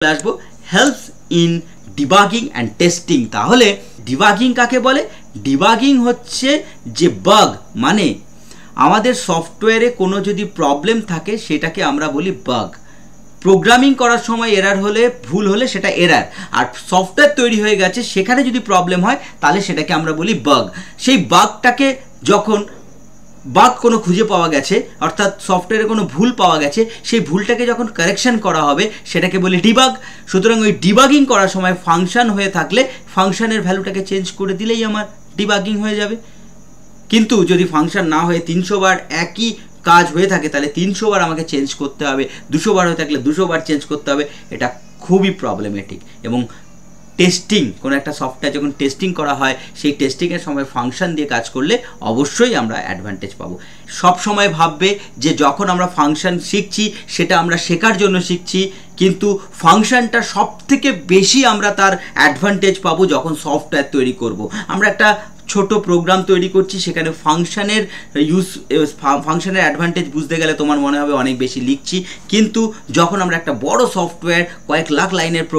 আসবো helps in debugging and testing. তাহলে debugging কাকে বলে? ডিবাগিং হচ্ছে যে বাগ, মানে আমাদের সফটওয়্যারে কোনো যদি প্রবলেম থাকে সেটাকে আমরা বলি বাগ। প্রোগ্রামিং করার সময় এরার হলে, ভুল হলে সেটা এরার, আর সফটওয়্যার তৈরি হয়ে গেছে সেখানে যদি প্রবলেম হয় তাহলে সেটাকে আমরা বলি বাগ। সেই বাগটাকে যখন বাগ কোনো খুঁজে পাওয়া গেছে, অর্থাৎ সফটওয়্যারে কোনো ভুল পাওয়া গেছে, সেই ভুলটাকে যখন কারেকশন করা হবে সেটাকে বলি ডিবাগ। সুতরাং ওই ডিবাগিং করার সময় ফাংশন হয়ে থাকলে ফাংশনের ভ্যালুটাকে চেঞ্জ করে দিলেই আমার ডিবাগিং হয়ে যাবে। কিন্তু যদি ফাংশন না হয়ে 300 বার একই কাজ হয়ে থাকে তাহলে 300 বার আমাকে চেঞ্জ করতে হবে, 200 বার হয়ে থাকলে 200 বার চেঞ্জ করতে হবে। এটা খুবই প্রবলেমেটিক। এবং টেস্টিং, কোনো একটা সফটওয়্যার যখন টেস্টিং করা হয় সেই টেস্টিংয়ের সময় ফাংশন দিয়ে কাজ করলে অবশ্যই আমরা অ্যাডভান্টেজ পাবো। সব সময় ভাববে যে যখন আমরা ফাংশন শিখছি সেটা আমরা শেখার জন্য শিখছি, কিন্তু ফাংশনটা সব থেকে বেশি আমরা তার অ্যাডভান্টেজ পাবো যখন সফটওয়্যার তৈরি করব। আমরা একটা ছোট প্রোগ্রাম তৈরি করছি, সেখানে ফাংশনের ফাংশনের অ্যাডভান্টেজ বুঝতে গেলে তোমার মনে হবে অনেক বেশি লিখছি, কিন্তু যখন আমরা একটা বড় সফটওয়্যার কয়েক লাখ লাইনের